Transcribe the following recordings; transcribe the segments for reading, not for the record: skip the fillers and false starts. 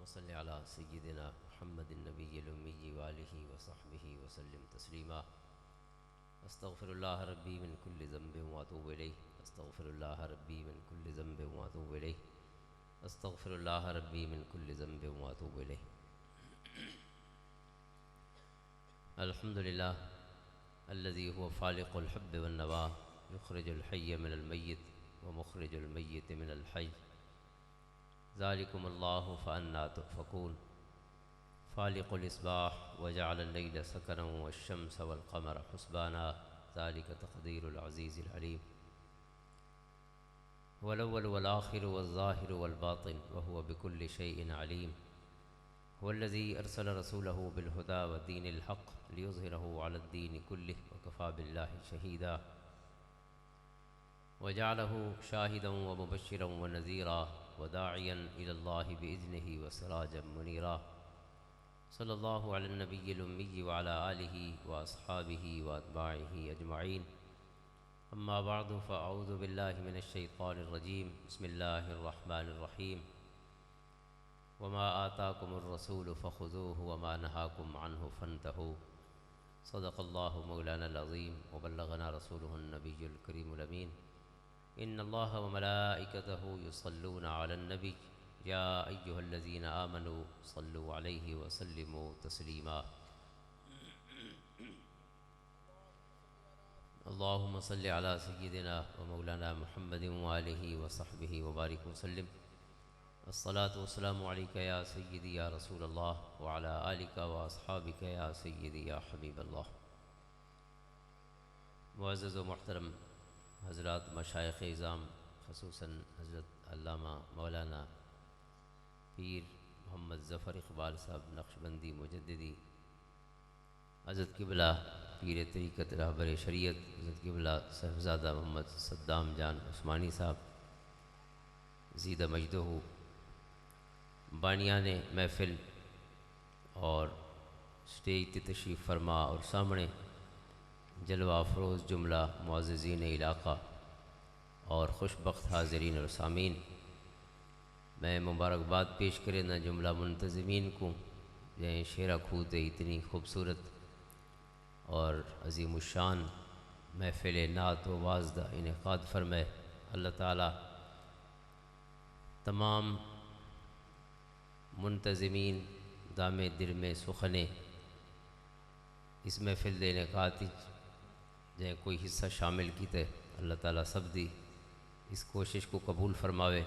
اللهم صل على سيدنا محمد النبي الأمي وآله وصحبه وسلم تسليما. أستغفر الله ربي من كل ذنب وأتوب إليه. أستغفر الله ربي من كل ذنب وأتوب إليه. أستغفر الله ربي من كل ذنب وأتوب إليه. الحمد لله الذي هو فالق الحب والنوى، يخرج الحي من الميت ومخرج الميت من الحي. ذلكم الله فأنى تؤفكون. فالق الإصباح وجعل الليل سكنا والشمس والقمر حسبانا، ذلك تقدير العزيز العليم. هو الأول والآخر والظاهر والباطن وهو بكل شيء عليم. هو الذي أرسل رسوله بالهدى ودين الحق ليظهره على الدين كله وكفى بالله شهيدا. وجعله شاهدا ومبشرا ونذيرا وداعيا إلى الله بإذنه وسراجا منيرا. صلى الله على النبي الأمي وعلى آله وأصحابه وأتباعه أجمعين. أما بعد، فأعوذ بالله من الشيطان الرجيم. بسم الله الرحمن الرحيم. وما آتاكم الرسول فخذوه وما نهاكم عنه فانتهوا. صدق الله مولانا العظيم وبلغنا رسوله النبي الكريم الأمين. إن الله وملائكته يصلون على النبي يا أيها الذين آمنوا صلوا عليه وسلموا تسليما. اللهم صل على سيدنا ومولانا محمد وآله وصحبه وبارك وسلم. الصلاة والسلام عليك يا سيدي يا رسول الله وعلى آلك وأصحابك يا سيدي يا حبيب الله. معزز و محترم حضرات مشائخ اعظام، خصوصاً حضرت علامہ مولانا پیر محمد ظفر اقبال صاحب نقشبندی مجددی، حضرت قبلہ پیر طریقت رہبر شریعت حضرت قبلہ صاحبزادہ محمد صدام جان عثمانی صاحب زید مجدہ، بانیان محفل اور سٹیج تے تشریف فرما اور سامنے جلوہ افروز جملہ معززین علاقہ اور خوش بخت حاضرین اور سامعین، میں مبارکباد پیش کرے نہ جملہ منتظمین کو جہیں شیرہ کھوتے اتنی خوبصورت اور عظیم الشان محفل نعت و واز دا انعقاد فرمائے. اللہ تعالیٰ تمام منتظمین دام در میں سخنے اس محفل دے انعقاد جہیں کوئی حصہ شامل کیتے، اللہ تعالیٰ سب دی اس کوشش کو قبول فرماوے.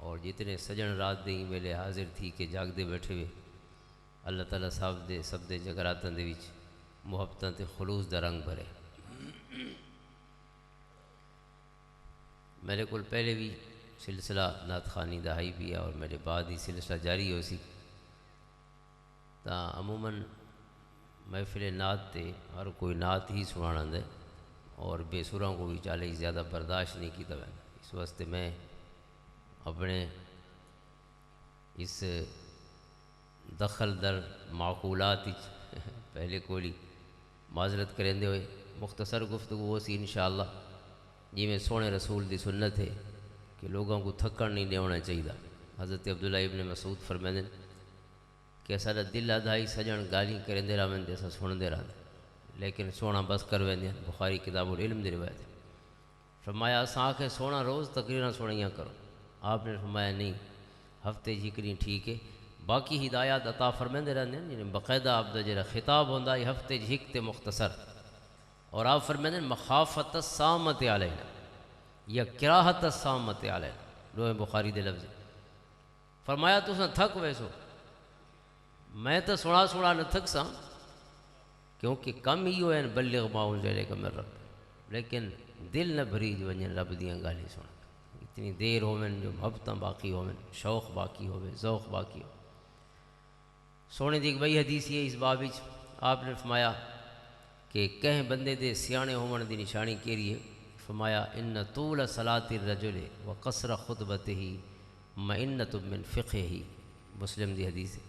اور جتنے سجن رات دے میلے حاضر تھی کہ جاگ دے بیٹھے ہوئے، اللہ تعالیٰ صاحب دے سب دے جگراتاں دے وچ محبتاں تے خلوص دا رنگ بھرے. میرے کول پہلے بھی سلسلہ نعت خوانی دا ہائی بھی ہے اور میرے بعد ہی سلسلہ جاری ہو سی. تا عموماً محفل نعت تے ہر کوئی نعت ہی سنانا دے اور بے سراں کو بھی چالے زیادہ برداشت نہیں کیتا ہے. اس واسطے میں اپنے اس دخل در معقولات پہلے کوئی معذرت کریں دے ہوئے مختصر گفتگو ہو سی انشاءاللہ. جی میں سونے رسول دی سنت ہے کہ لوگوں کو تھکن نہیں دیونا چاہیے. حضرت عبداللہ ابن مسعود فرمائیں کہ سارا دل آدھائی سجن گالی کریں دے رہا دے سا سن دے رہا لیکن سونا بس کر ویندے. بخاری کتاب العلم دی روایت ہے. فرمایا اساں آکھے سونا روز تقریراں سنائیاں کرو. آپ نے فرمایا نہیں، ہفتے جھکری ٹھیک ہے، باقی ہدایات عطا فرمائندے رہندے ہیں. یعنی باقاعدہ آپ دا جڑا خطاب ہوندا ہے ہفتے جھکتے مختصر. اور آپ فرمائندے ہیں مخافت السامت علینا یا کراہت السامت علینا، روح بخاری دے لفظ. فرمایا تساں تھک ویسو، میں تو سنا سنا نہ تھک سا کیونکہ کم ہی ہوئے بلغ ما انزل الیک من رب، لیکن دل نہ بھریج ونجن رب دیاں گالی سن. اتنی دیر ہوویں جو محبتاں باقی ہوویں، شوق باقی ہووے، ذوق باقی ہو. سونے دی ایک بئی حدیث ہے اس باب وچ. آپ نے فرمایا کہ کہیں بندے دے سیانے ہون دی نشانی کیری ہے. فرمایا ان طول صلاۃ الرجل وقصر خطبتہ مئنۃ من فقہہ، مسلم دی حدیث ہے.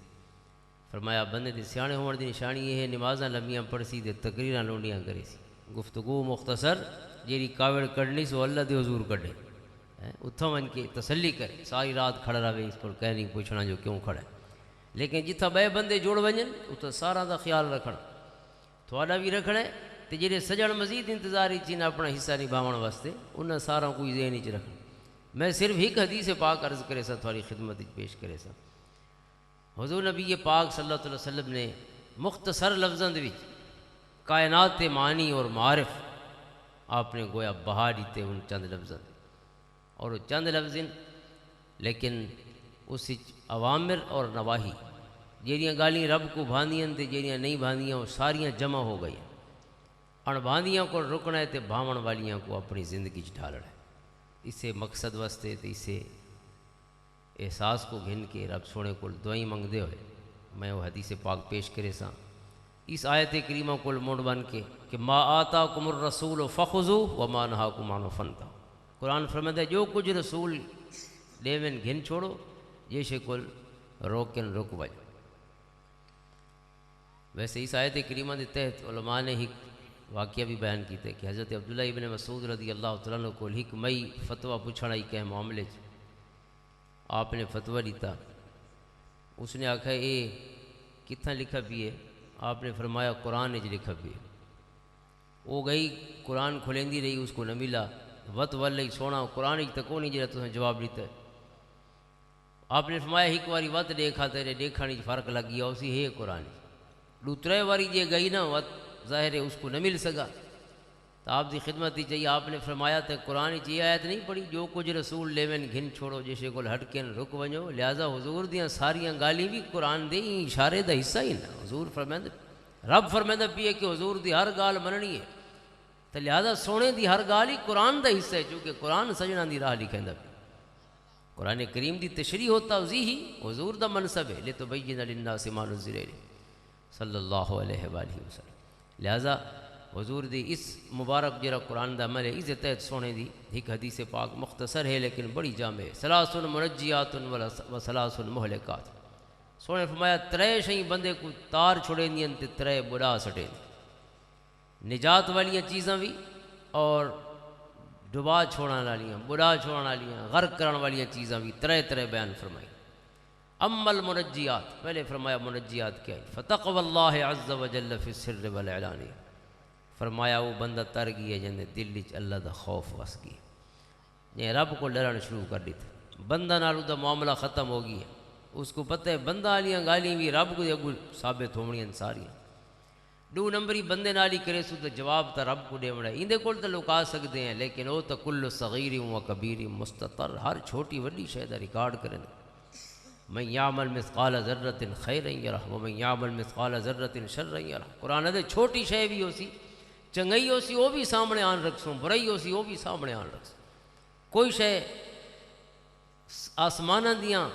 فرمایا بندے دے سیانے ہون دی نشانی یہ ہے نمازاں لمبیاں پڑھ سی تے تقریراں لونڈیاں کرے سی. گفتگو مختصر جیڑی کاوڑ کڈنی سو اللہ دے حضور کڈے. اتھوں ون کے تسلی کرے، ساری رات کھڑا رہے، اس کو کہہ نہیں پوچھنا جو کیوں کھڑا ہے. لیکن جتھا بے بندے جوڑ ونجن اتھا سارا دا خیال رکھنا تھوڑا بھی رکھنا ہے تے جڑے سجن مزید انتظاری چین اپنا حصہ نبھاون واسطے انہاں سارا کوئی ذہن وچ رکھنا. میں صرف ایک حدیث پاک عرض کرے سا تھوڑی خدمت وچ پیش کرے سا. حضور نبی پاک صلی اللہ علیہ وسلم نے مختصر لفظاں دے وچ کائنات معنی اور معارف آپ نے گویا بہا دیتے ان چند لفظاں اور چند لفظ لیکن اس عوامر اور نواہی جہڑیاں گالیاں رب کو بھاندیاں تے جہڑیاں نہیں بھاندیاں وہ ساریاں جمع ہو گئی. ان بھاندیاں کو رکنا ہے تے بھاون والیاں کو اپنی زندگی چ ڈھالنا ہے. اسے مقصد واسطے تے اسے احساس کو گھن کے رب سونے کو دعائیں منگدے ہوئے میں وہ حدیث پاک پیش کرے سا. اس آیت کریمہ کو موڑ بن کے کہ ما آتاکم الرسول فخذوا وما نہاکم عنہ فانتہوا. قرآن فرماتا ہے جو کچھ رسول ڈیون گھن چھوڑو یہ شکل روکن رک وج. ویسے اس آیت کریمہ کے تحت علماء نے ایک واقعہ بھی بیان کیتا ہے کہ حضرت عبداللہ ابن مسعود رضی اللہ تعالیٰ عنہ کو ایک مئی فتویٰ پوچھنا ہی کہ معاملے آپ نے فتویٰ دیتا. اس نے آکھا اے کتنا لکھا بھی ہے؟ آپ نے فرمایا قرآن وچ لکھا بھی ہے. وہ گئی قرآن کھلیندی رہی اس کو نہ ملا وت ول سونا قرآن وچ تے کوئی نہیں جڑا تساں جواب دیتا ہے. آپ نے فرمایا ایک واری وت دیکھا تیرے دیکھنے فرق لگ گیا اسی ہے قرآن. دوسرے واری جے گئی نا وت ظاہر ہے اس کو نہ مل سکا تو آپ کی خدمت ہی چاہیے. آپ نے فرمایا تے قرآن یہ آیت نہیں پڑھی جو کچھ رسول لیون گھن چھوڑو جیسے کو ہٹکن رک ونجو. لہذا حضور دیاں ساریاں گالی بھی قرآن دے اشارے دا حصہ ہی نا. حضور فرمائند رب فرمائندہ پیے کہ حضور دی ہر گال مننی ہے تو لہذا سونے دی ہر گال ہی قرآن دا حصہ ہے چونکہ قرآن سجنا دی راہ لکھیندا پیا. قرآن کریم دی تشریح ہوتا اسی ہی حضور دا منصب ہے لتبین للناس ما نزل الیہم صلی اللہ علیہ وآلہ وسلم. لہذا حضور دی اس مبارک جرا قرآن دا عمل ہے اس تحت سونے دی ایک حدیث پاک مختصر ہے لیکن بڑی جامع ہے. ثلاث منجیات و ثلاث مہلکات. سونے فرمایا ترے شئی بندے کو تار چھڑے دیاں تے ترے بڑا سٹے. نجات والیاں چیزاں بھی اور ڈبا چھوڑان والیاں بڑا چھوڑان والیاں غرق کرن والیاں چیزاں بھی ترے ترے بیان فرمائی. اما المنجیات پہلے فرمایا منجیات کیا ہے فتقوی اللہ عز وجل فی السر والعلانی. فرمایا وہ بندہ تر گیا جن دل وچ اللہ دا خوف وس گیا یہ رب کو ڈرنا شروع کر دیتا. بندہ نال دا معاملہ ختم ہو گیا. اس کو پتہ ہے بندہ والیاں گالیاں بھی رب کو اگو ثابت ہونیاں ساریاں. دو نمبری بندے نال ہی کرے سو تو جواب تا رب کو ڈیونا ہے. اندے کول تو لکا سکتے ہیں لیکن وہ تو کل صغیر و کبیر مستطر ہر چھوٹی وڈی شے دا ریکارڈ کریں. من یعمل مثقال ذرۃ خیرا یرہ ومن یعمل مثقال ذرۃ شرا یرہ. قرآن دے چھوٹی شے بھی ہو سی چنگئی ہو سی وہ بھی سامنے آن رکھسوں برائی ہو سی وہ بھی سامنے آن رکھسوں. کوئی شے آسماناں دیاں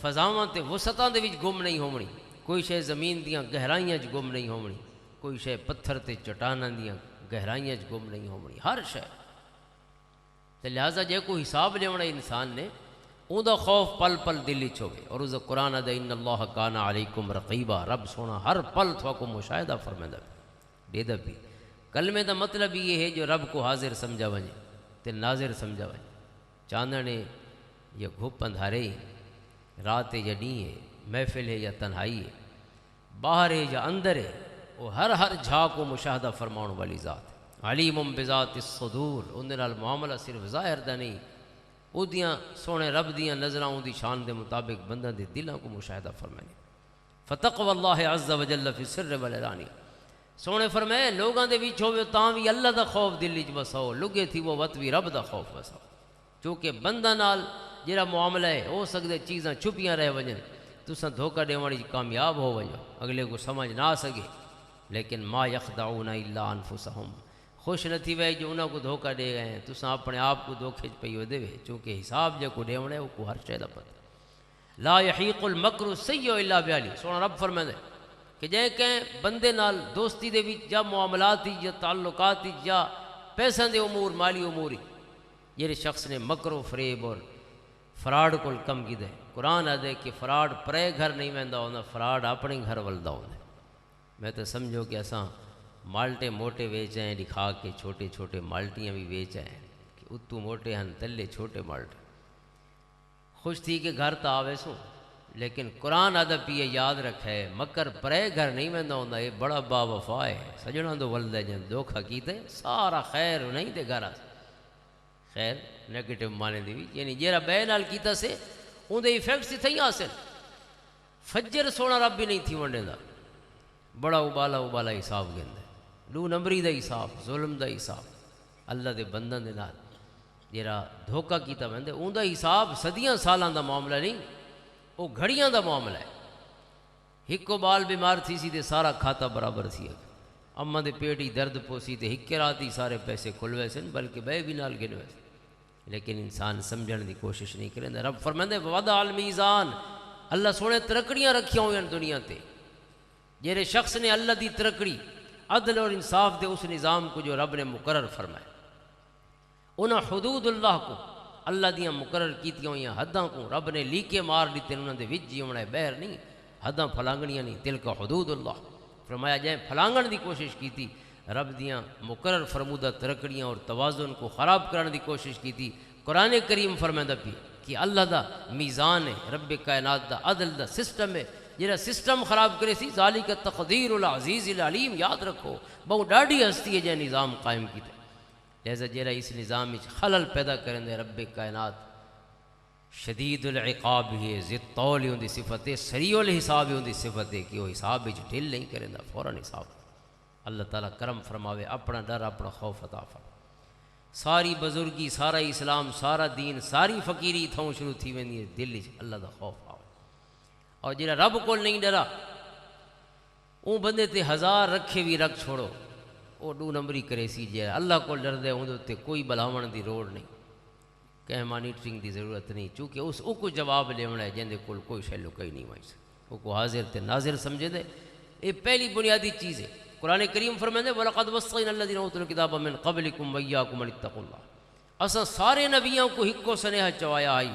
فضاواں تے وسطاں دے وچ گم نہیں ہونی. کوئی شے زمین دیاں گہرائیاں چ گم نہیں ہونی. کوئی شے پتھر تے چٹاناں دیاں گہرائیاں چ گم نہیں ہونی. ہر شے تے لہذا جے کوئی حساب لیونا انسان نے اون دا خوف پل پل دل وچ ہوے. اور اس قرآن دا ان اللہ کان علیکم رقیبا. رب سونا ہر پل تھوا کو مشاہدہ فرمیندا دے دا بھی. کلمے دا مطلب یہ ہے جو رب کو حاضر سمجھا ونجے تے ناظر سمجھا ونجے. چاندنے یا گھپ اندھارے رات ہے یا ڈیں ہے محفل ہے یا تنہائی ہے باہر ہے یا اندر ہے وہ ہر جھا کو مشاہدہ فرماؤن والی ذات. علیم بذات الصدور. اندر نال معاملہ صرف ظاہر دا نہیں او دیاں سونے رب دیاں نظراں دی شان دے مطابق بندہ دے دلاں کو مشاہدہ فرمائے. فتقوی اللہ عز وجل فی السر والعلانیہ. سونے فرمائے لوگاں دے وچ ہووے تاں وی اللہ دا خوف دل وچ وساؤ لگے تھی وہ وت وی رب دا خوف وساؤ. کیونکہ بندہ نال جڑا معاملہ ہے ہو سکدے چیزاں چھپیاں رہ ونجن تساں دھوکہ ڈیوݨ وچ کامیاب ہو ونجو اگلے کو سمجھ نہ سکے. لیکن ما یخدعون الا انفسہم. خوش نہ تھی وے جو انہاں کو دھوکہ دے گئے ہیں تساں اپنے آپ کو دھوکے چ پئی دے چونکہ حساب جے کو ڈیوݨ ہے کو ہر شے دا پتہ. لا یحیق المکر السیء الا بعلی. سونا رب فرمائے کہ جے کہ بندے نال دوستی دے وچ یا معاملات یا تعلقات یا پیسوں دے امور مالی امور جڑے شخص نے مکر و فریب اور فراڈ کو کم کیتا ہے. قرآن آدھے کہ فراڈ پرے گھر نہیں ویندا ہوندا فراڈ اپنے گھر ولدا ہوندا. میں تو سمجھو کہ اساں مالٹے موٹے ویچ ہیں دکھا کے چھوٹے چھوٹے مالٹیاں بھی ویچ ہیں کہ اتو موٹے ہن تلے چھوٹے مالٹے. خوش تھی کہ گھر تو آوے سوں لیکن قرآن ادب یہ یاد رکھے مکر پرے گھر نہیں ویندا ہوندا، یہ بڑا با وفا ہے سجنا دو ولد جن دھوکھا کیتے سارا خیر نہیں دے گھر خیر نیگیٹو مانے دی بھی یعنی جیرا بے نال کیتا سے اون دے ایفیکٹس تھی حاصل فجر سونا رب بھی نہیں تھی ونڈے دا بڑا ابالا حساب گندا دو نمبری دا حساب ظلم دا حساب اللہ دے بندن دے نال جیرا دھوکا کیتا ویندے اون دا حساب صدیاں سالاں دا معاملہ نہیں وہ گھڑیاں دا معاملہ ہے ہکو بال بیمار تھی سی تے سارا کھاتا برابر تھی اماں دے پیٹ ہی درد پوسی تے ہکے رات ہی سارے پیسے کھلوے سن بلکہ بے بھی نال گنوے سن لیکن انسان سمجھن دی کوشش نہیں کرے رب فرماندے وضع المیزان اللہ سونے ترکڑیاں رکھیاں ہوئی دنیا تے جیرے شخص نے اللہ دی ترکڑی عدل اور انصاف دے اس نظام کو جو رب نے مقرر فرمائے انہاں حدود اللہ کو اللہ دیاں مقرر کیتیاں ہوئی حداں کو رب نے لیکے مار دیتے انہوں نے وچ جیونا ہے بہر نہیں حداں پھلانگنیاں نہیں تل کا حدود اللہ فرمایا جائے پھلانگن دی کوشش کی تھی رب دیاں مقرر فرمودہ ترکڑیاں اور توازن کو خراب کرنے دی کوشش کی تھی قرآن کریم فرمائدہ پی کہ اللہ دا میزان ہے رب کائنات دا عدل دا سسٹم ہے جیرا سسٹم خراب کرے سی ذالک تقدیر العزیز العلیم یاد رکھو بہو ڈاڑی ہستی ہے جے نظام قائم کی لہذا جیرا اس نظام میں خلل پیدا کریں دے رب کائنات شدید العقاب ہے ذی طول ہوں دی صفت ہے سریع الحساب ہوں دی صفت ہے کہ وہ حساب وچ ڈھل نہیں کریں دا فوراً حساب اللہ تعالیٰ کرم فرماوے اپنا ڈر اپنا خوف عطا فرماوے ساری بزرگی سارا اسلام سارا دین ساری فقیری تھوں شروع تھی ویندی ہے دل وچ اللہ دا خوف آوے اور جیڑا رب کول نہیں ڈرا اون بندے تے ہزار رکھے بھی رکھ چھوڑو وہ دو نمبری کرے سی جے اللہ کو ڈر دے ہوں تے کوئی بلاون دی روڑ نہیں کہ مانیٹرنگ دی ضرورت نہیں چونکہ اس کو جواب لیونا ہے جن دے کول کوئی شے لکئی نہیں وائی وہ کو حاضر تے ناظر سمجھے دے یہ پہلی بنیادی چیز ہے قرآن کریم فرمائے وَلَقَدْ وَصَّيْنَا الَّذِينَ أُوتُوا الْكِتَابَ مِن قَبْلِكُمْ وَإِيَّاكُمْ أَنِ اتَّقُوا اللَّهَ اساں سارے نبیوں کو ہکو سنیہ چوایا آئی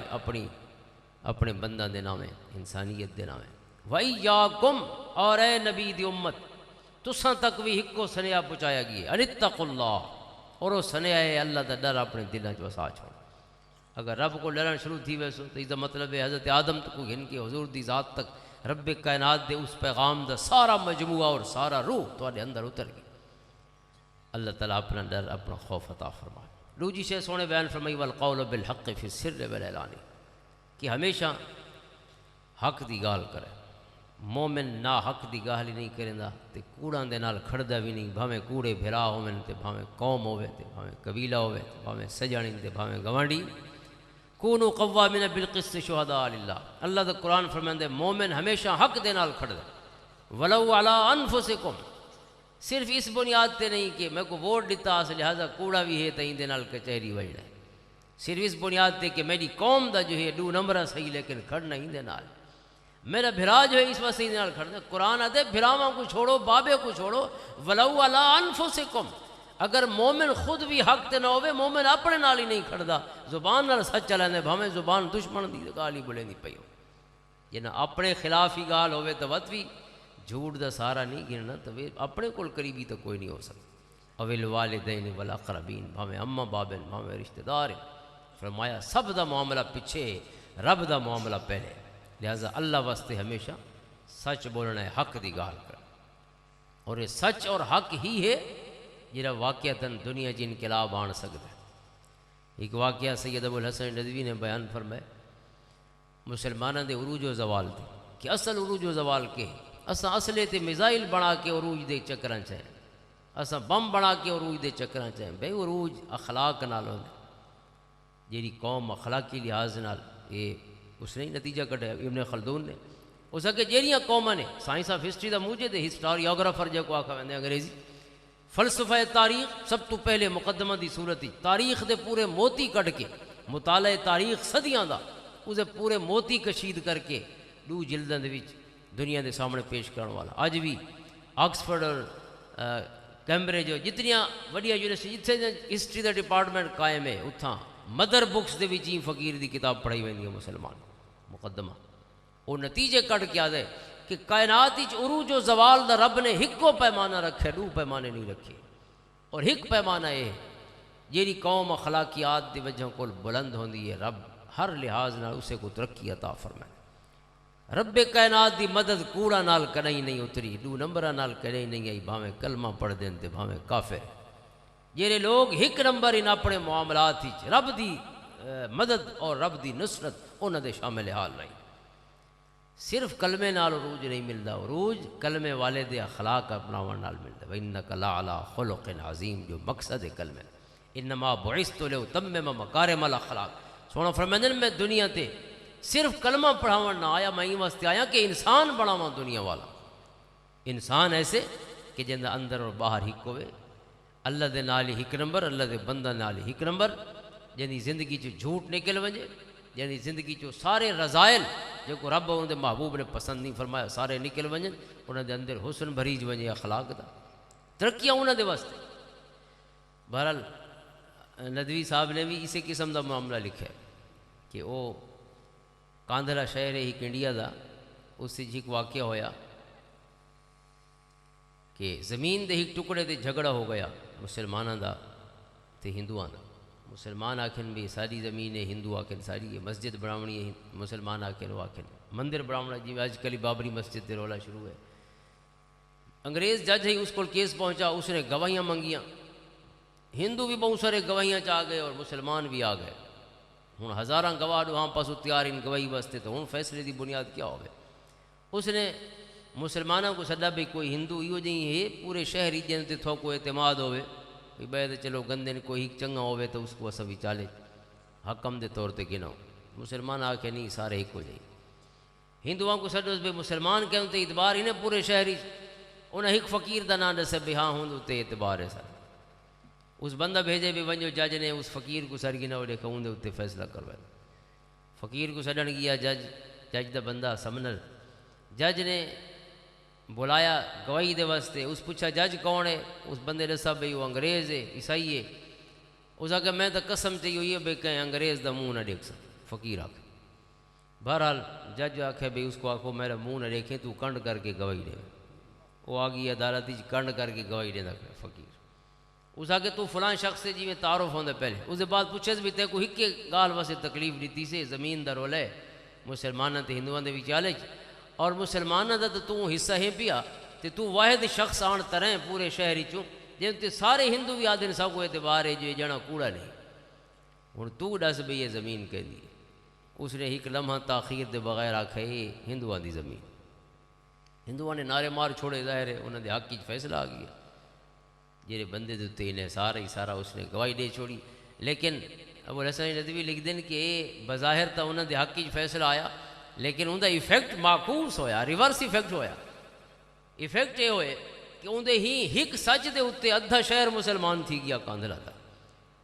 اپنے بندہ دے نامے انسانیت دے نامے وَإِيَّاكُمْ اور اے نبی دی امت تساں تک بھی ہکو سنیہ پہنچایا گئی ان اتقوا اللہ اور وہ سنیہ ہے اللہ دا ڈر اپنے دلوں چ وسا چھوڑ اگر رب کو ڈرن شروع تھی ویسو تو اس کا مطلب ہے حضرت آدم تک گھن کے حضور دی ذات تک رب کائنات دے اس پیغام دا سارا مجموعہ اور سارا روح تواڈے اندر اتر گئی اللہ تعالیٰ اپنا ڈر اپنا خوف عطا فرمائے دوجی شے سونے بیان فرمائی والقول بالحق فی السر والاعلان کہ ہمیشہ حق دی گال کرے مومن نا حق دی گال ہی نہیں کریندا تے کوڑاں دے نال کھڑدا بھی نہیں بھاویں کوڑے بھرا ہوون تے بھاویں قوم ہوے تے بھاویں قبیلہ ہوے تے بھاویں سجاڑی تے بھاویں گوانڈی کونو قوامین بالقسط شہداء للہ اللہ دا قرآن فرماندے مومن ہمیشہ حق دے نال کھڑدا ولو علی انفسکم صرف اس بنیاد تے نہیں کہ میں کو ووٹ دیتا اس لہذا کوڑا بھی ہے تے دے نال کچہری وجنا صرف اس بنیاد تے کہ میری قوم دا جو ہے 2 نمبر صحیح لیکن کھڑنا ہی دے نال میرا بھرا جو ہے اس واسطے دے نال کھڑنا قرآن آتے بھراواں کو چھوڑو بابے کو چھوڑو ولو علی انفسکم اگر مومن خود بھی حق تے نہ ہوئے مومن اپنے نال ہی نہیں کھڑدا زبان نال سچ چلاندے بھاویں زبان دشمن دی گال ہی بولے نہیں پئی ہو جے نہ اپنے خلاف ہی گال ہوئے تو وت بھی جھوٹ دا سارا نہیں گرنا تو اپنے کول قریبی تو کوئی نہیں ہو سکتا اویل والدین والاقربین بھاویں اماں بابن بھاویں رشتہ دار فرمایا سب دا معاملہ پیچھے رب دا معاملہ پہلے لہذا اللہ واسطے ہمیشہ سچ بولنا ہے حق دی گال کر اور یہ سچ اور حق ہی ہے جہاں واقعتاً دنیا چ انقلاب آن سکتا ہے ایک واقعہ سید ابو الحسن ندوی نے بیان فرمائے مسلمانوں دے عروج و زوال دے کہ اصل عروج و زوال کے اساں اصلے تے میزائل بنا کے عروج دے چکراں چاہیں اساں بم بنا کے عروج دے چکراں چاہیں بے عروج اخلاق نال ہوندا جیڑی قوم اخلاقی لحاظ نال یہ اس نے نتیجہ کڈیا ابن خلدون نے اس کہ جہڑیاں قوماں نے سائنس آف ہسٹری دا موجد ہے ہسٹوریوگرافر جو کو آکھا ویندے انگریزی فلسفہ تاریخ سب تو پہلے مقدمہ دی صورت تاریخ دے پورے موتی کٹ کے مطالعہ تاریخ صدیاں دا اسے پورے موتی کشید کر کے 2 جلداں دے وچ دنیا دے سامنے پیش کرنے والا اج بھی آکسفورڈ اور کیمبرج جتنیاں وڈیاں یونیورسٹی جتھے ہسٹری دا ڈپارٹمنٹ قائم ہے اتھاں مدر بکس دے وچ ہی فقیر دی کتاب پڑھائی ویندی ہے مسلمان مقدمہ وہ نتیجے کٹ کے آدھے کہ کائنات وچ عروج و زوال دا رب نے ہکو پیمانہ رکھے 2 پیمانے نہیں رکھے اور ایک پیمانہ یہ جیڑی قوم اخلاقیات دی وجہ کول بلند ہوندی ہے رب ہر لحاظ نال اسے کو ترقی عطا فرمائے رب کائنات دی مدد کوڑا نال کدیں نہیں اتری، 2 نمبر نال کدیں نہیں آئی، بھاویں کلمہ پڑھ دین تے بھاویں کافر۔ جڑے لوگ 1 نمبر ان اپنے معاملات وچ رب دی مدد اور رب دی نصرت انہاں دے شامل حال رہی۔ صرف کلمے نال عروج نہیں ملدا، عروج کلمے والے دے اخلاق اپناون نال ملدا۔ وَإِنَّكَ لَعَلَىٰ خُلُقٍ عَظِيمٍ، جو مقصد ہے کلمے، انما بعثت لأتمم مکارم الاخلاق۔ سونا فرماندے میں دنیا تے صرف کلمہ پڑھاون نہ آیا، میں واسطے آیا کہ انسان بناواں دنیا والا، انسان ایسے کہ جن اندر اور باہر ہک ہوئے، اللہ دے نال 1 نمبر، اللہ دے بندہ نال 1 نمبر، جنی زندگی چ جھوٹ نکل ونجے، جنی زندگی چ سارے رضائل جو کو رب اون دے محبوب نے پسند نہیں فرمایا سارے نکل ونجن، انہاں دے اندر حسن بھریج ونجے اخلاق دا، ترقیاں انہاں دے واسطے۔ بہرحال ندوی صاحب نے بھی اسی قسم دا معاملہ لکھا ہے کہ وہ کاندھرا شہر ہے ایک انڈیا دا، اس سے ایک واقعہ ہویا کہ زمین دے ایک ٹکڑے دے جھگڑا ہو گیا مسلمانوں دا تے ہندوؤں دا۔ مسلمان آکھن بھی ساری زمین ہے، ہندو آکھن ساری ہے، مسجد بناونی ہے، مسلمان آکھن وہ آکھن مندر بناونا، جی آج کل بابری مسجد تے رولا شروع ہے۔ انگریز جج ہے، اس کو کیس پہنچا، اس نے گواہیاں منگیاں، ہندو بھی بہت سارے گواہیاں چاہ گئے اور مسلمان بھی آ گئے۔ ہوں ہزاراں گواہ وہاں پاسوں تیار ان گواہی واسطے، تو ہوں فیصلے دی بنیاد کیا ہوگی؟ اس نے مسلمانوں کو سدا بھی کوئی ہندو یہ جی ہے پورے شہر ہی جن تے تھوکو اعتماد ہوئے بھی بے چلو گندے نے کوئی چنگا ہوئے تو اس کو اصل بھی چالے حکم دے طور تے گناؤ۔ مسلمان آ کے نہیں سارے ایک ہو جائیں، ہندوؤں کو سڈو بھی مسلمان کہوں تو اعتبار ہی نے پورے شہر ہی، انہیں ایک فقیر دا نام دسے بھی ہاں ہوں تے اعتبار ہے سر۔ اس بندہ بھیجے بھی ونجو جج نے اس فقیر کو سر گنا لے کہوں دے اتنے فیصلہ کروائے۔ فقیر کو سڈن گیا جج دا بندہ سمنر، جج نے بلایا گواہی دے واسطے، اس پوچھا جج کون ہے؟ اس بندے نے سب بھئی وہ انگریز ہے، عیسائی ہے۔ اس آکھا میں تو قسم چاہیے ہوئی ہے بھئی کہیں انگریز دا منہ نہ دیکھ سکتا۔ فقیر آکھا بہرحال جج آکھے بھئی اس کو آکھو میرا منہ نہ دیکھیں، تو کنڈ کر کے گواہی دے۔ وہ آگئی عدالت کنڈ کر کے گواہی دے پیا فقیر۔ اس آگے تو فلاں شخص سے جی میں تعارف ہوندے پہلے، اس دے بعد پوچھے بھی تے کو ہکے گال واسطے تکلیف دیتی سے زمین دا رول ہے مسلمانوں تے ہندوؤں دے وچالے، اور مسلمانوں دا تو حصہ ہے پیا تے تو واحد شخص آن تریں پورے شہری چوں جن تے سارے ہندو بھی آدھے سب کو اعتبار ہے جو یہ جنا کوڑا نہیں۔ ہوں تو دس بھی یہ زمین کہ دی۔ اس نے ایک لمحہ تاخیر دے بغیر آکھے یہ ہندوؤں دی زمین۔ ہندوؤں نے نعرے مار چھوڑے، ظاہر ہے انہوں نے حق کی فیصلہ آ گیا، جیرے بندے دیتے انہیں سارا اس نے گواہی دے چھوڑی۔ لیکن ابو الحسن ندوی لکھ دیں کہ بظاہر تا انہوں نے حق کی فیصلہ آیا، لیکن ان کا ایفیکٹ معکوس ہویا، ریورس ایفیکٹ ہویا۔ ایفیکٹ یہ ہوئے کہ اندر ہی ایک سچ دے اتنے ادھا شہر مسلمان تھی گیا کاندھلا تھا۔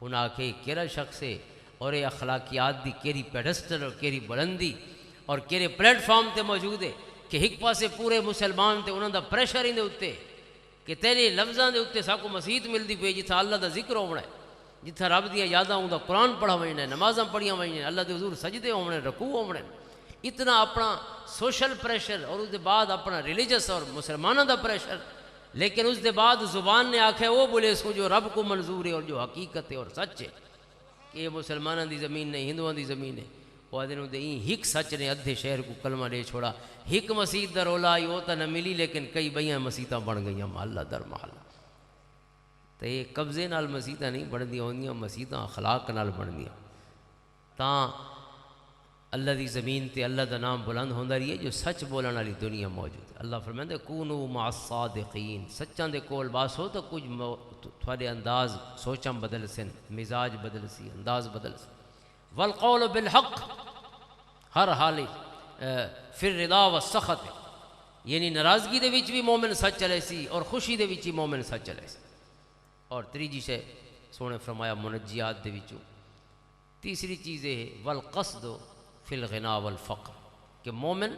انہاں آکھے کیڑا شخص ہے اور یہ اخلاقیات دی کیری پیڈسٹل اور کیری بلندی اور کیرے پلیٹ فارم تے موجود ہے کہ ایک پاسے پورے مسلمان تے انہوں دا پریشر ہی دے اتنے کہ تیرے لفظاں دے اتنے ساکو مسیحت ملتی پئی جتھا اللہ دا ذکر ہونا ہے، جتھا رب دیا یاداں ہوں دا قرآن پڑھا وجنا ہے، نمازاں پڑھیاں وجنا ہے، اللہ دے حضور سجدے ہونے رکوع ہونے، اتنا اپنا سوشل پریشر اور اس دے بعد اپنا ریلیجس اور مسلمانوں دا پریشر، لیکن اس دے بعد زبان نے آکھے وہ بولے سو جو رب کو منظور ہے اور جو حقیقت ہے اور سچ ہے کہ یہ مسلمانوں دی زمین نہیں ہندوؤں دی زمین ہے۔ وہ آدھے دے ہک سچ نے ادھے شہر کو کلمہ دے چھوڑا، ہک مسیح دا رولا آئی وہ تو نہ ملی، لیکن کئی بئیاں مسیحتاں بن گئیاں محلہ در محلہ۔ تو یہ قبضے نال مسیحتاں نہیں بن دیاں ہوندیاں، مسیحتاں اخلاق نال بن دیاں۔ تاں اللہ دی زمین تے اللہ دا نام بلند ہوندا رہی ہے جو سچ بولن والی دنیا موجود ہے۔ اللہ فرمائے کونوا مع الصادقین، سچاں دے کول باس ہو تو کچھ تھوڑے انداز سوچاں بدل سن، مزاج بدل سی، انداز بدل سی۔ والقول بالحق، ہر حال فی الرضا والسخط، یعنی ناراضگی دے وچ بھی مومن سچ چلے سی اور خوشی دے وچ بھی مومن سچ چلے سی۔ اور تیجی شے سونے فرمایا منجیات دے وچوں تیسری چیز ہے والقصد فی الغنا والفقر، کہ مومن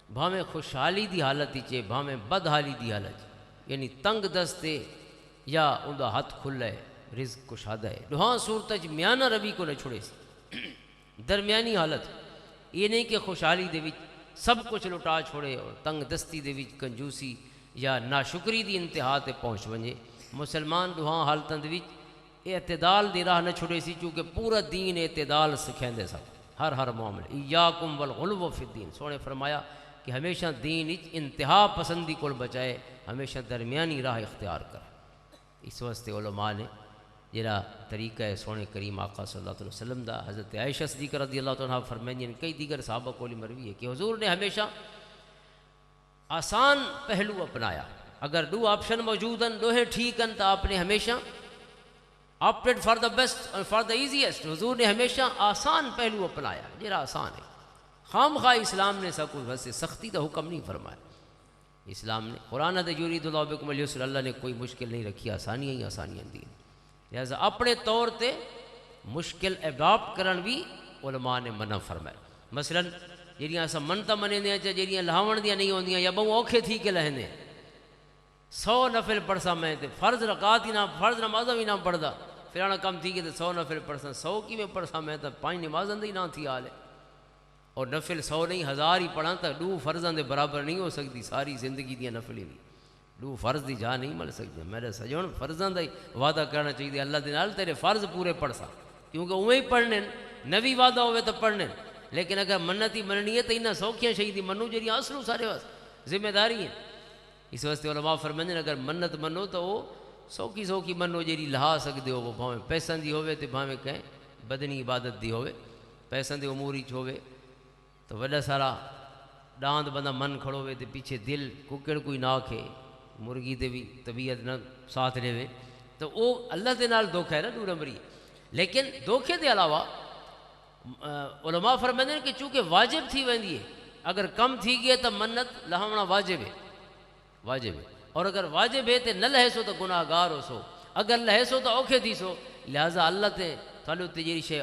بھاویں خوشحالی دی حالت چے بھاویں بدحالی دی حالت، یعنی تنگ دستے یا ان دا ہاتھ کھلا ہے، رزق کشادہ ہے، دوہاں صورت میانہ ربی کو نہ چھڑے سی، درمیانی حالت، یہ نہیں کہ خوشحالی دے وچ سب کچھ لٹا چھوڑے اور تنگ دستی دے وچ کنجوسی یا ناشکری دی انتہا تے پہنچ ونجے۔ مسلمان دوہاں حالتاں دے وچ اعتدال دی راہ نہ چھڑے سی، چونکہ پورا دین اعتدال سکھیندے سب۔ ہر معاملے ایاکم والغلو فی الدین، سونے فرمایا کہ ہمیشہ دین انتہا پسندی کو بچائے، ہمیشہ درمیانی راہ اختیار کرے۔ اس واسطے علماء نے جڑا طریقہ ہے سونے کریم آقا صلی اللہ علیہ وسلم دا، حضرت عائشہ صدیقہ رضی اللہ عنہا فرمائیں، کئی دیگر صحابہ کو مروی ہے کہ حضور نے ہمیشہ آسان پہلو اپنایا، اگر دو آپشن موجود ہیں دوہے ٹھیک ہیں تو آپ نے ہمیشہ آپٹیڈ فار دا بیسٹ اور فار دا ایزیسٹ، حضور نے ہمیشہ آسان پہلو اپنایا جڑا آسان ہے۔ خام خواہ اسلام نے سب کچھ ویسے سختی کا حکم نہیں فرمایا، اسلام نے قرآن دے یرید اللہ بکم اليسر، اللہ نے کوئی مشکل نہیں رکھی، آسانیاں ہی آسانیاں دی، لہذا اپنے طور تے مشکل اڈاپٹ کرن بھی علماء نے منع فرمایا۔ مثلا جہاں اصل منتا منیندے جہاں لہاون دیا نہیں ہوندیاں یا بہت اوکھے تھی کے لہندے 100 نفل پڑھسا میں تے فرض رکعت ہی نہ فرض نمازاں بھی نہ پڑھدا، فلانا کم تھی کہ 100 نفل پڑھسا، 100 کی میں پڑھسا میں تو 5 نمازاں دی نہ تھی حال ہے، اور نفل 100 نہیں 1000 ہی پڑھا تو 2 فرضاں دے برابر نہیں ہو سکتی، ساری زندگی دیا نفل ہی نہیں 2 فرض دی جا نہیں مل سکتی۔ میرے سجن فرضاں دا ہی وعدہ کرنا چاہیے اللہ دے نال تیرے فرض پورے پڑھسا، کیونکہ اوہیں ہی پڑھنے نبی وعدہ ہوئے تو پڑھنے، لیکن اگر منت ہی مننی ہے تو انہاں سوکھیاں شہیدی منو جہاں اصلوں سارے ذمہ داری ہیں۔ اس واسطے علماء فرمائیں اگر منت منو تو وہ سوکھی منو جیڑی لہا سکتے ہو، وہ بھاویں پیسوں دی ہوئے تو بھاویں کہیں بدنی عبادت دی ہوئے، پیسوں دے امور وچ ہوئے تو وڈا سارا ڈاند بندہ من کھڑو ہوئے تو پیچھے دل ککڑ کوئی نہ کھے، مرغی دے بھی طبیعت نہ ساتھ لے تو وہ اللہ دے نال دھوکھا ہے نا 2 نمبری۔ لیکن دھوکھے دے علاوہ علماء فرمائیں کہ چونکہ واجب تھی ویندی ہے، اگر کم تھی گئے تو منت لہاونا واجب ہے، اور اگر واجب ہے تو نہ لہے سو تو گناہ گار ہو سو، اگر لہے سو تو اوکھے تھی سو، لہٰذا اللہ تے تھالے اتنے جیڑی شے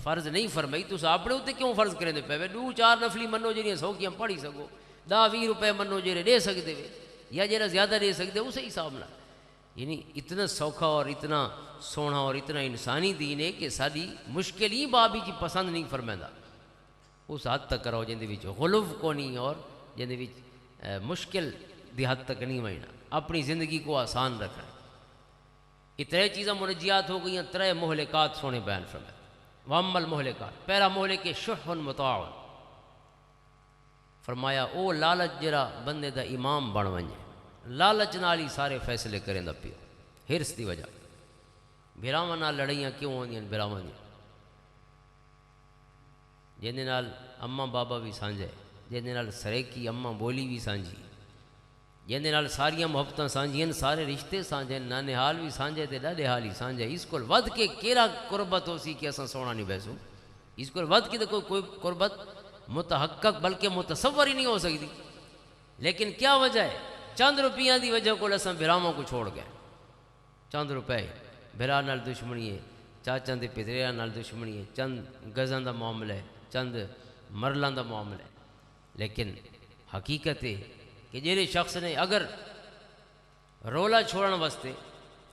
فرض نہیں فرمائی تو اپنے اتنے کیوں فرض کریں دے پے 2-4 نفلی منو جیڑیاں سوکھیاں پڑھی سکو، 10-20 روپے منو جیڑے دے سکتے ہوئے یا جیڑا زیادہ دے سکتے اسے حساب نہ، یعنی اتنا سوکھا اور اتنا سونا اور اتنا انسانی دین ہے کہ ساری مشکل ہی بابی جی پسند نہیں فرمائندہ، اس حد تک کرو جن دے وچ غلو کو نہیں اور جن دے وچ مشکل دی حد تک نہیں وہنا، اپنی زندگی کو آسان رکھنا۔ یہ 3 چیزیں منجیات ہو گئیں، 3 مہلکات سونے بیان فرمائے۔ وَأَمَّا الْمُهْلِكَاتُ، پہلا مہلک شُحٌّ مُطَاعٌ، فرمایا او لالچ جرا بندے دا امام بن ونجے، لالچ نال ہی سارے فیصلے کریں دا پیو، ہرس دی وجہ بھراواں نال لڑائیاں کیوں ہوندیاں بھراواں دی، جن دے نال اماں بابا بھی سانجھے، جن دے نال سریکی اماں بولی بھی سانجھی، جن دے نال ساریاں محبتاں سانجھیں، سارے رشتے سانجھے، نانے حال بھی سانجھے تے ڈاڈے حال ہی سانجھے، اس کو ود کے کیڑا قربت ہو سی کہ اساں سونا نہیں بیسو، اس کو ود کی تو کوئی قربت متحقق بلکہ متصور ہی نہیں ہو سکتی، لیکن کیا وجہ ہے؟ چند روپیاں دی وجہ کو اساں بھراواں کو چھوڑ گئے، چند روپے بھرا نال دشمنی ہے، چاچاں دے پتریاں نال دشمنی ہے، چند گزاں دا معاملہ ہے، چند مرلاں دا معاملہ ہے، لیکن حقیقت ہے کہ جہرے شخص نے اگر رولا چھوڑن واسطے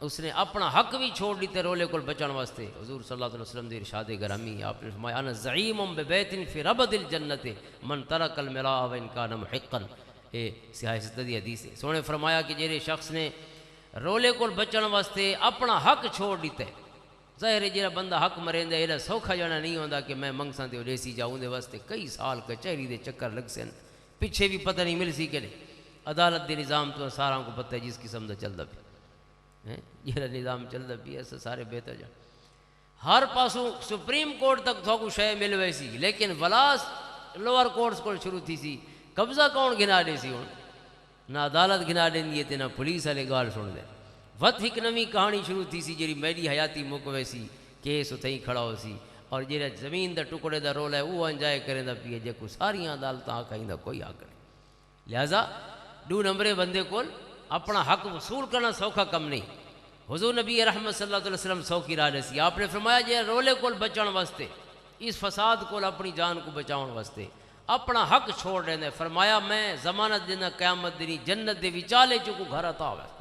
اس نے اپنا حق بھی چھوڑ دیتے رولے کو بچان واسطے، حضور صلی اللہ علیہ وسلم دے ارشاد گرامی آپ نے فرمایا انا زعیم ببیت فی ربد الجنت من ترک المراء وان کان محقا، اے سیاہ صدی حدیث ہے، سونے فرمایا کہ جہرے شخص نے رولے کو بچان واسطے اپنا حق چھوڑ دیتے، ظاہر ہے جہاں بندہ حق مریندا ہے ایڈا سوکھا جانا نہیں ہوندا کہ میں منگساں تے ڈیسی جاؤں دے واسطے کئی سال کچہری دے چکر لگ سن، پیچھے بھی پتہ نہیں مل سی کہ عدالت دے نظام تو سارا کو پتہ ہے جس قسم دا چلدا پیا، جہاں نظام چلدا پیا سارے بہتر جا ہر پاسوں سپریم کورٹ تک تھوکو شے مل ویسی، لیکن ولاس لوور کورٹس کو شروع تھی سی، قبضہ کون گھنا دے سی ہوں، نہ عدالت گھنا دینی ہے نہ پولیس والے گال سن دے، وت ایک نویں کہانی شروع تھی سی جی میری حیاتی مک ویسی کیس اتیں ہی کھڑا ہو سی، اور جہاں زمین دا ٹکڑے دا رول ہے وہ انجائے کریں دا پیے جے کو ساریاں عدالتاں آکھائیں دا کوئی حق نہیں، لہذا 2 نمبرے بندے کو اپنا حق وصول کرنا سوکھا کم نہیں، حضور نبی رحمت صلی اللہ علیہ وسلم سوکھی راہ سی، آپ نے فرمایا جے رولے کو بچان واسطے اس فساد کو اپنی جان کو بچاؤن واسطے اپنا حق چھوڑ رہے ہیں، فرمایا میں ضمانت دینا قیامت دینی جنت دے وچالے جو کو گھر عطا ہوئے،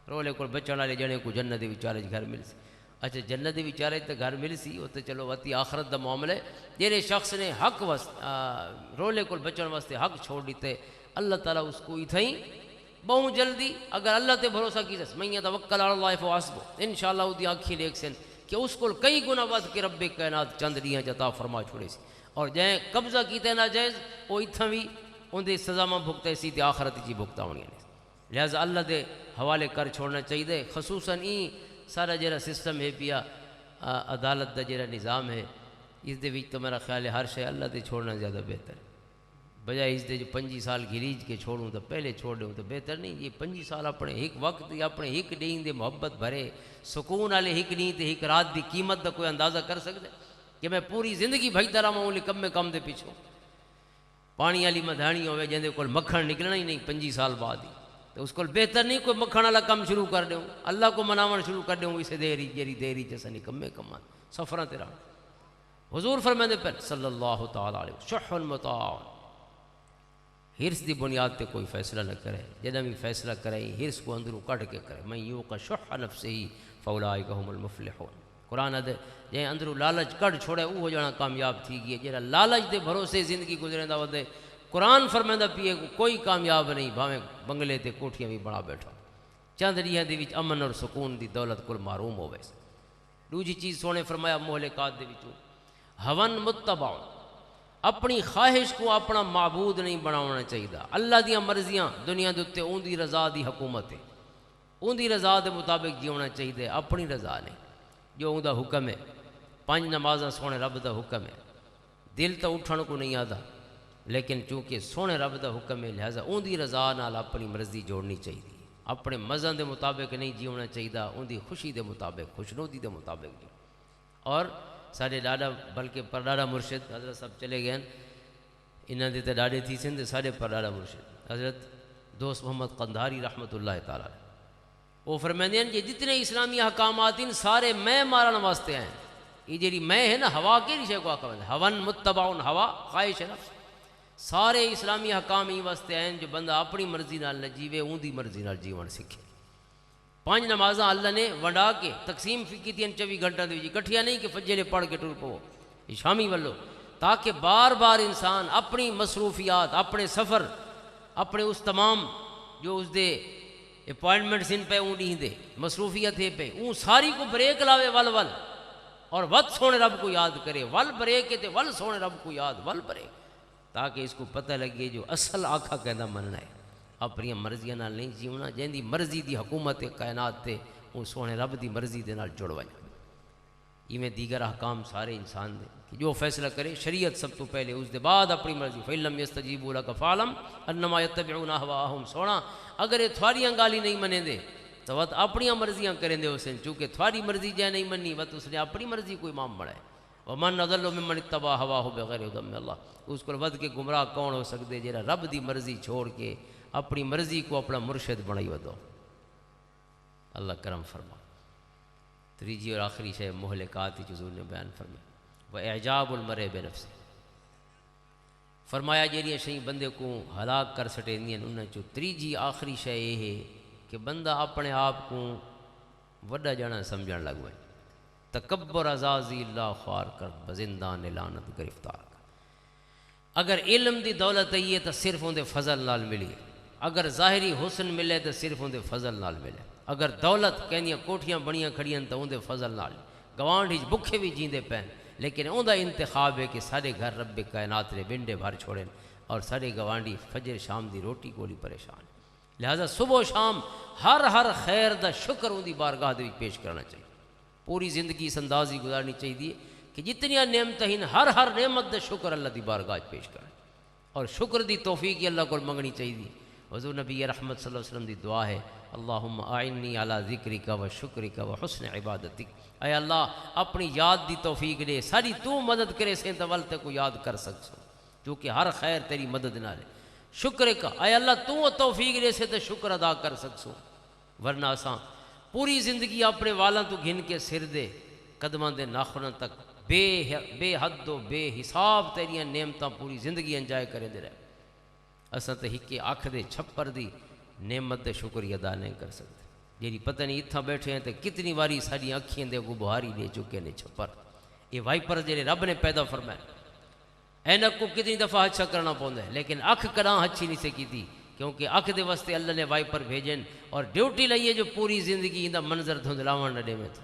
رولے کو بچن والے جنے کو جنت دے وچالے گھر مل سی، اچھا جنت دے وچالے تے گھر مل سی وہ تو چلو وتی آخرت دا معاملہ ہے، جہرے شخص نے حق رولے کو بچن واسطے حق چھوڑ دیتے اللہ تعالیٰ اس کو اتھائیں بہت جلدی اگر اللہ تے بھروسہ کی من یتوکل علی اللہ فحسبہ انشاءاللہ وہ دی آنکھیں دیکھ سن کہ اس کو کئی گنا ود کے رب کائنات چند ڈیاں عطا فرما چھوڑے سی، اور جائیں قبضہ کیتے ناجائز وہ اتھاں بھی اندر سزا میں بھگتے سی تے آخرت جی بھگتا ہونی نے، لہذا اللہ دے حوالے کر چھوڑنا چاہیے۔ خصوصاً سارا جڑا سسٹم ہے پیا عدالت دا جڑا نظام ہے، اس دے وچ تو میرا خیال ہے ہر شے اللہ دے چھوڑنا زیادہ بہتر ہے، بجائے اس دے جو 25 سال گھریج کے چھوڑوں تو پہلے چھوڑ دوں تو بہتر نہیں۔ یہ 25 سال اپنے ایک وقت اپنے ایک ڈین دے محبت بھرے سکون والے ایک ڈین تے ایک رات دی قیمت دا کوئی اندازہ کر سکتے کہ میں پوری زندگی بھجتا رہا ہوں کم میں کم دے پیچھوں، پانی والی مدھانی ہوئے جن کو مکھن نکلنا ہی نہیں 25 سال بعد ہی، تو اس کو بہتر نہیں کوئی مکھن والا کم شروع کر دوں، اللہ کو مناون شروع کر دوں، اسے دیری جیری دیری جیسا نہیں کم میں کم سفراں تیرا۔ حضور فرماندے پر صلی اللہ تعالیٰ علیہ وسلم شح مطاع، ہرس دی بنیاد تے کوئی فیصلہ نہ کرے، جدہ بھی فیصلہ کرے ہرس کو اندروں کٹ کے کرے، من یوق شح نفسہ فاولئک هم المفلحون۔ قرآن دے جے اندروں لالچ کٹ چھوڑے وہ جانا کامیاب تھی گئی، جہاں لالچ دے بھروسے زندگی گزریندا ودے قرآن فرماندا پیے کوئی کامیاب نہیں، بھاویں بنگلے تے کوٹھیاں بھی بنا بیٹھا، چند ڈیاں دے وچ امن اور سکون دی دولت کل محروم ہوے۔ دوجی چیز سونے فرمایا مہلکات دے وچوں ہون متبع، اپنی خواہش کو اپنا معبود نہیں بناونا چاہیے، اللہ دیاں مرضیاں دنیا دے اتنے اون دی رضا دی حکومت ہے، اون دی رضا دے مطابق جیونا چاہیے، اپنی رضا نہیں، جو اون دا حکم ہے 5 نمازاں سونے رب دا حکم ہے، دل تو اٹھن کو نہیں آتا لیکن چونکہ سونے رب دا حکم ہے لہذا اون دی رضا نال اپنی مرضی جوڑنی چاہیے، اپنے مزن دے مطابق نہیں جیونا چاہیے، اون دی خوشی دے مطابق خوشنودی دے مطابق جیو۔ اور سارے ڈاڈا بلکہ پرڈاڈا مرشد حضرت صاحب چلے گئے انہاں دے تے ڈاڈے تھی سن تے سارے پرڈاڈا مرشد حضرت دوست محمد قندھاری رحمۃ اللہ تعالیٰ وہ فرماندے ہیں کہ جتنے اسلامی احکامات ہیں سارے میں مارن واسطے ہیں، یہ جڑی میں ہے نا ہوا کیڑی شے کو آکھا ہون متبع ہوا خواہش ہے نفس، سارے اسلامی احکام ہی واسطے ہیں جو بندہ اپنی مرضی نال نہ جیوے اون دی مرضی نال جیون سکھے۔ 5 نمازاں اللہ نے ونڈا کے تقسیم کیتیاں 24 گھنٹوں دے وچ اکٹھیاں نہیں کہ فجر پڑھ کے ٹر پو یہ شامی والو، تاکہ بار بار انسان اپنی مصروفیات اپنے سفر اپنے اس تمام جو اس دے اپوائنٹمنٹس ان پہ اون دے مصروفیت ہے پہ اون ساری کو بریک لاوے ول ول اور ود سونے رب کو یاد کرے، ول بریک تے ول سونے رب کو یاد ول بریک، تاکہ اس کو پتہ لگے جو اصل آقا کہندا مننا ہے، اپنی مرضیاں نال نہیں جیونا، جن دی مرضی دی حکومت کائنات تے وہ سونے رب دی مرضی دے نال جڑ وجا۔ میں دیگر احکام سارے انسان دے کہ جو فیصلہ کرے شریعت سب تو پہلے اس دے بعد اپنی مرضی، فَإِن لَّمْ يَسْتَجِيبُوا لَكَ فَاعْلَمْ أَنَّمَا يَتَّبِعُونَ أَهْوَاءَهُمْ سونا اگر یہ تھوڑیاں گالی نہیں منے دے تو وقت اپنی مرضیاں کریں دے اسے، چونکہ تھوڑی مرضی جائے نہیں منی وقت اس نے اپنی مرضی کو امام بڑھائے۔ وَمَنْ أَضَلُّ مِمَّنِ اتَّبَعَ هَوَاهُ بِغَيْرِ هُدًى مِّنَ اللَّهِ، اس کو ود کے گمراہ کون ہو سکتے جرا رب دی مرضی چھوڑ کے اپنی مرضی کو اپنا مرشد بنائی ودو۔ اللہ کرم فرما۔ تیجی اور آخری شے مہلکات حضور نے بیان فرمایا وَإِعْجَابُ الْمَرْءِ بِنَفْسِهِ، فرمایا جیڑیاں شئی بندے کو ہلاک کر سٹیندیاں انہاں چوں تیجی آخری شے یہ ہے کہ بندہ اپنے آپ کو وڈا جانا سمجھن لگ وے، تکبر عزازی اللہ خوار کر بزندان لعنت گرفتار کر۔ اگر علم دی دولت ہے تو صرف اندے فضل نال ملی، اگر ظاہری حسن ملے تو صرف اندے فضل نال ملے، اگر دولت کہندیاں کوٹھیاں بڑیاں کھڑیاں تو اندے فضل نال، گوانڈ ہی بکھے بھی جیندے پین، لیکن اندہ انتخاب ہے کہ سارے گھر رب کائنات نے بنڈے بھر چھوڑیں اور سارے گوانڈی فجر شام دی روٹی کو لی پریشان، لہذا صبح و شام ہر خیر دا شکر ان دی بارگاہ دے وچ پیش کرنا چاہیے، پوری زندگی اس اندازی گزارنی چاہیے کہ جتنیاں نعمتیں ہیں ہر نعمت دا شکر اللہ دی بارگاہ پیش کریں اور شکر دی توفیق اللہ کو منگنی چاہیے۔ حضور نبی رحمت صلی اللہ علیہ وسلم دی دعا ہے اللہم اعنی علی ذکرک و شکرک و حسن عبادتک، اے اللہ اپنی یاد دی توفیق دے، ساری تو مدد کرے سین تو ولتے کو یاد کر سکسو کیونکہ ہر خیر تیری مدد نہ لے، شکر کا اے اللہ تو توفیق دے سے تو شکر ادا کر سکسو، ورنہ اساں پوری زندگی اپنے والاں تو گھن کے سر دے قدماں دے ناخناں تک بے حد و بے حساب تیریاں نعمتاں پوری زندگی انجائے کرے دے رہے، اساں تے ہکے آنکھ دے چھپر دی نعمت دے شکر ادا نہیں کر سکتے، جیڑی پتہ نہیں اتھاں بیٹھے ہیں تے کتنی باری ساری اکھیاں دے کو بہاری دے چکے نے چھپر، یہ وائپر جڑے رب نے پیدا فرمایا، اینک کو کتنی دفعہ اچھا کرنا پوندا ہے لیکن اکھ کراں اچھی نہیں سکی تھی کیونکہ اکھ دے واسطے اللہ نے وائپر بھیجن اور ڈیوٹی لئیے جو پوری زندگی دا منظر دھندلاون نہ دے میں تھا،